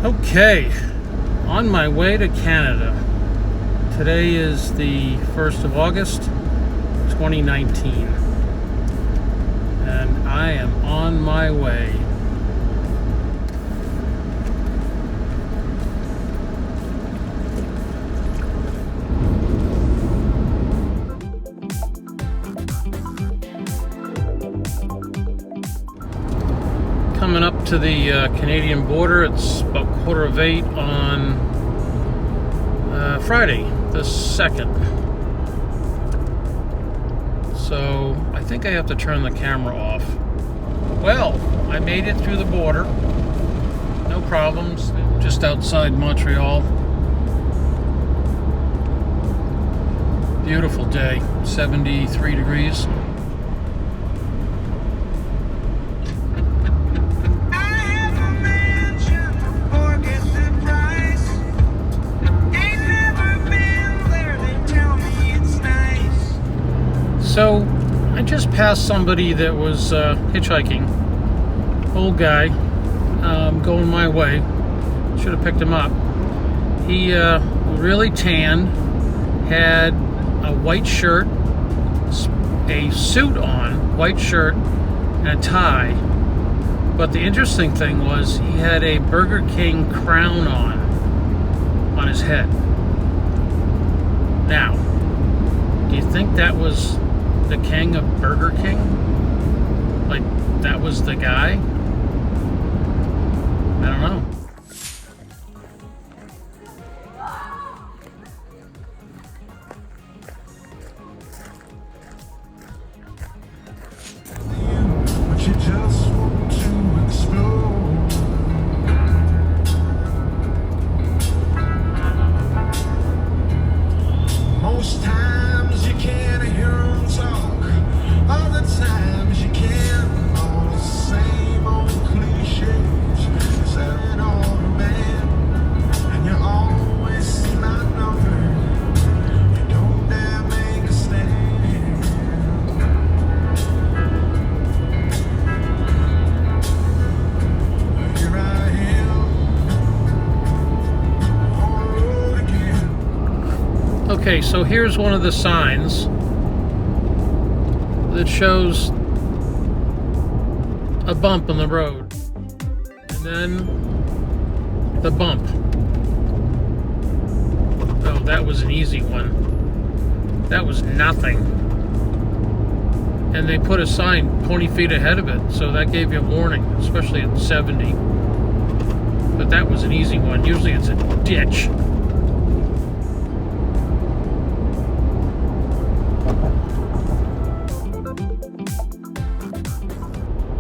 Okay, on my way to Canada. Today is the 1st of August, 2019. And I am on my way. Coming up to the Canadian border. It's about 7:15 on Friday, the 2nd. So I think I have to turn the camera off. Well, I made it through the border. No problems. Just outside Montreal. Beautiful day. 73 degrees. So, I just passed somebody that was hitchhiking. Old guy, going my way. Should have picked him up. He really tan, had a white shirt, a suit on, white shirt, and a tie. But the interesting thing was he had a Burger King crown on his head. Now, do you think that was the king of Burger King? Like, that was the guy? I don't know. But you just want to explore. Most times you can't hear them talk. Other times you can. All the same old cliches. Said all the man. And you always see my number. You don't dare make a stand. Here I am. On the road again. Okay, so here's one of the signs that shows a bump in the road, and then the bump. Oh, that was an easy one. That was nothing. And they put a sign 20 feet ahead of it, so that gave you a warning, especially at 70. But that was an easy one. Usually it's a ditch.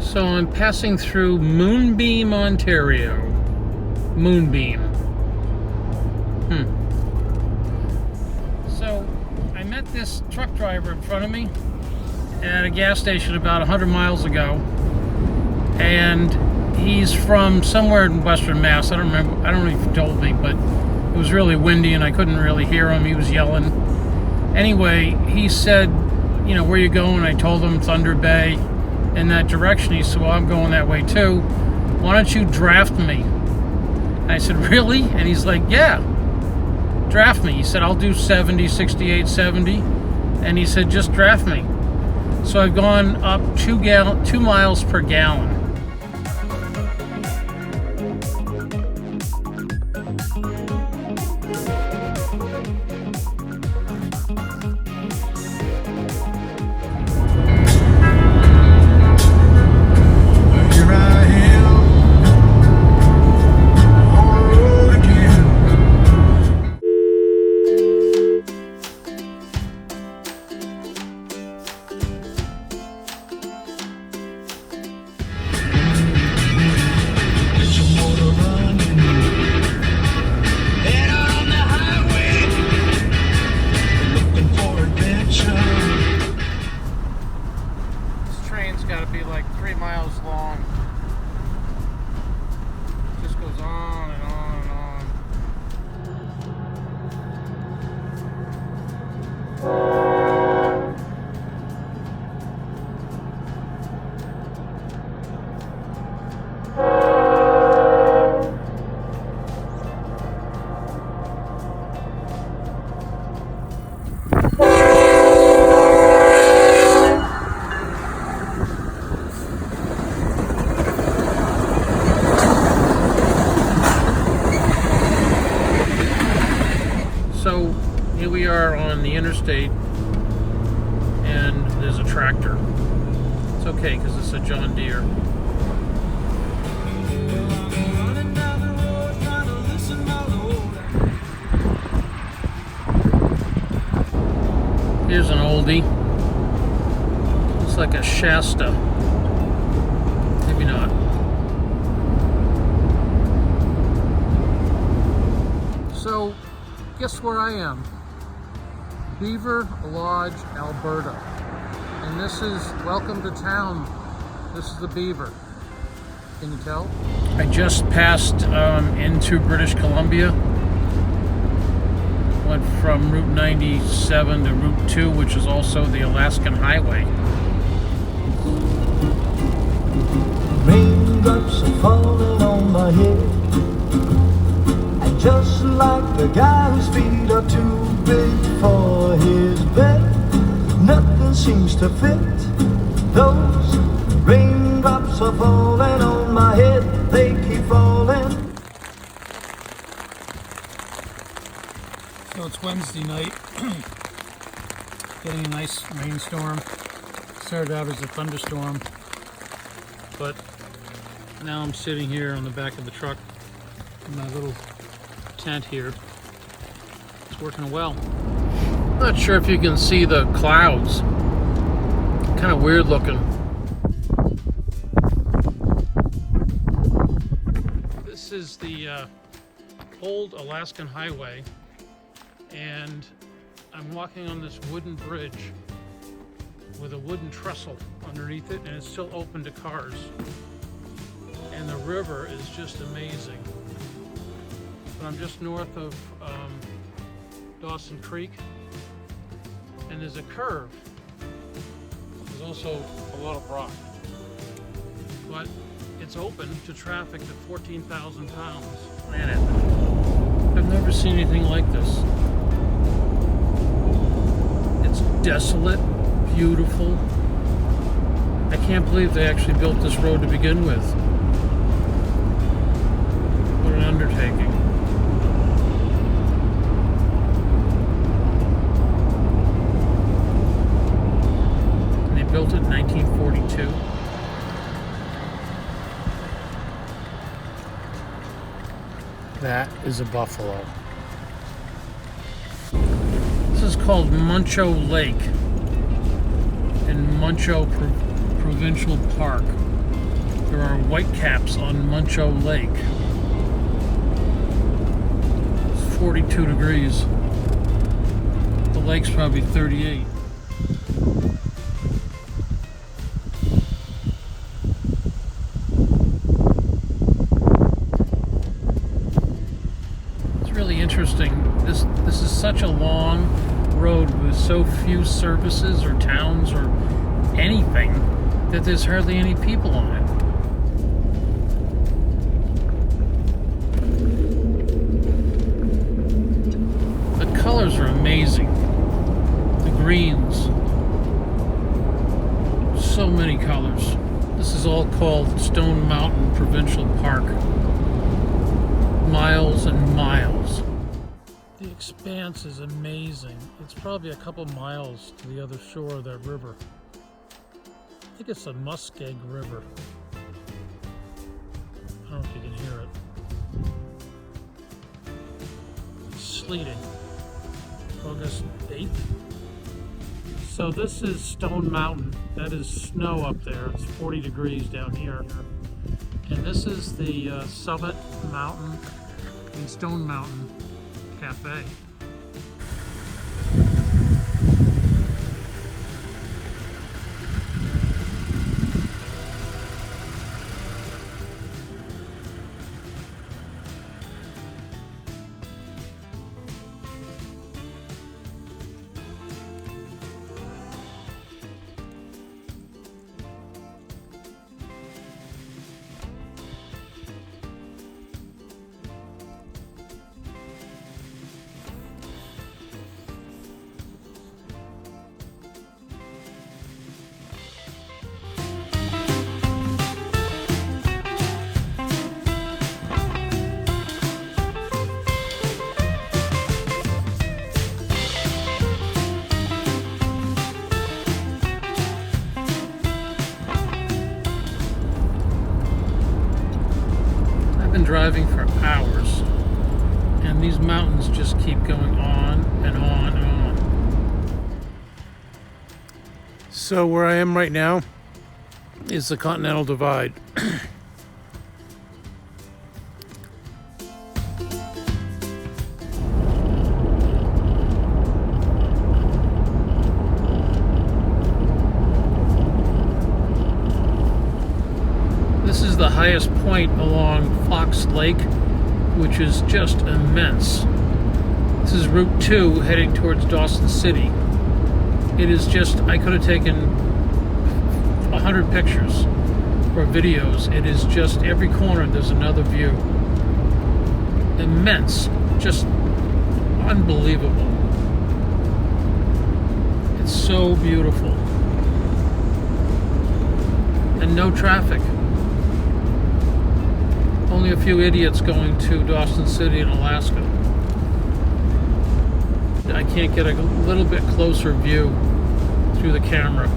So I'm passing through Moonbeam, Ontario. Moonbeam. So I met this truck driver in front of me at a gas station about 100 miles ago. And he's from somewhere in Western Mass. I don't remember. I don't know if he told me, but it was really windy and I couldn't really hear him. He was yelling. Anyway, he said, you know, where you going? I told him Thunder Bay. In that direction. He said, well, I'm going that way too. Why don't you draft me? And I said, really? And he's like, yeah, draft me. He said, I'll do 70, 68, 70. And he said, just draft me. So I've gone up 2 miles per gallon. Got to be like 3 miles long. Just goes on and on and on. interstate, and there's a tractor. It's okay because it's a John Deere. Here's an oldie. Looks like a Shasta. Maybe not. So, guess where I am? Beaver Lodge, Alberta. And this is welcome to town. This is the Beaver. Can you tell? I just passed into British Columbia. Went from Route 97 to Route 2, which is also the Alaskan Highway. Raindrops are falling on my head, and just like the guy whose feet are too big for his bed, nothing seems to fit. Those raindrops are falling on my head, they keep falling. So it's Wednesday night, getting a nice rainstorm. Started out as a thunderstorm, but now I'm sitting here on the back of the truck in my little tent here. It's working well. Not sure if you can see the clouds. Kind of weird looking. This is the old Alaskan Highway, and I'm walking on this wooden bridge with a wooden trestle underneath it, and it's still open to cars. And the river is just amazing. But I'm just north of Dawson Creek, and there's a curve. There's also a lot of rock, but it's open to traffic to 14,000 pounds. Planet. I've never seen anything like this. It's desolate, beautiful. I can't believe they actually built this road to begin with. What an undertaking. And they built it in 1942. That is a buffalo. This is called Muncho Lake in Muncho Provincial Park. There are whitecaps on Muncho Lake. It's 42 degrees. The lake's probably 38. It's really interesting. This is such a long road with so few services or towns or anything that there's hardly any people on it. The colors are amazing. The greens. So many colors. This is all called Stone Mountain Provincial Park. Miles and miles. The expanse is amazing. It's probably a couple miles to the other shore of that river. I think it's the Muskeg River. I don't know if you can hear it. It's sleeting. August 8th. So this is Stone Mountain. That is snow up there. It's 40 degrees down here. And this is the Summit Mountain and Stone Mountain Cafe. driving for hours, and these mountains just keep going on and on and on. So where I am right now is the Continental Divide. This is the highest point along Fox Lake, which is just immense. This is Route 2 heading towards Dawson City. It is just, I could have taken 100 pictures or videos. It is just every corner there's another view. Immense, just unbelievable. It's so beautiful. And no traffic. Only a few idiots going to Dawson City in Alaska. I can't get a little bit closer view through the camera.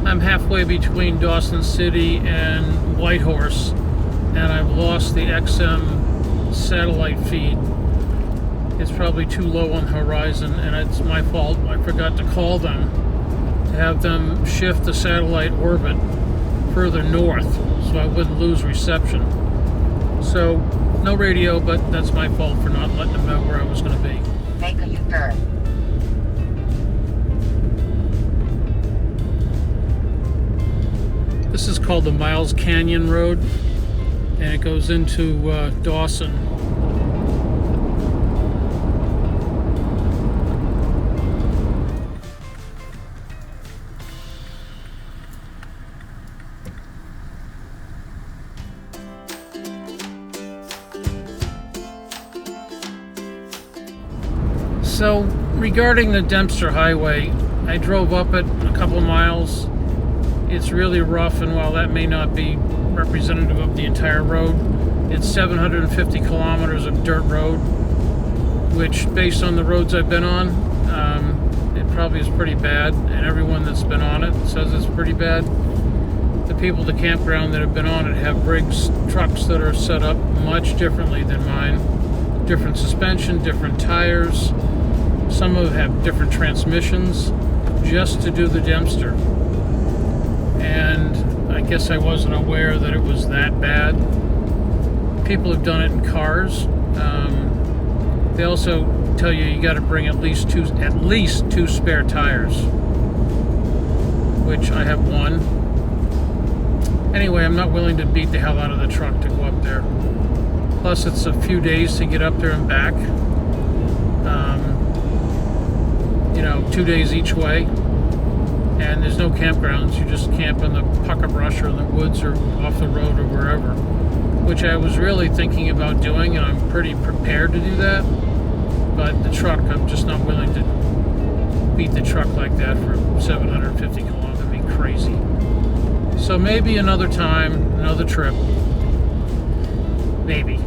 I'm halfway between Dawson City and Whitehorse, and I've lost the XM satellite feed. It's probably too low on the horizon, and it's my fault. I forgot to call them to have them shift the satellite orbit further north so I wouldn't lose reception. So no radio, but that's my fault for not letting them know where I was going to be. Make a U-turn. This is called the Miles Canyon Road, and it goes into Dawson. So, regarding the Dempster Highway, I drove up it a couple of miles. It's really rough, and while that may not be representative of the entire road, it's 750 kilometers of dirt road, which, based on the roads I've been on, it probably is pretty bad, and everyone that's been on it says it's pretty bad. The people at the campground that have been on it have Briggs trucks that are set up much differently than mine. Different suspension, different tires. Some of them have different transmissions just to do the Dempster. And I guess I wasn't aware that it was that bad. People have done it in cars. They also tell you got to bring at least two spare tires, which I have one. Anyway, I'm not willing to beat the hell out of the truck to go up there. Plus, it's a few days to get up there and back. 2 days each way. And there's no campgrounds. You just camp in the pucker brush or in the woods or off the road or wherever. Which I was really thinking about doing, and I'm pretty prepared to do that. But the truck, I'm just not willing to beat the truck like that for 750 kilometers. That'd be crazy. So maybe another time, another trip. Maybe.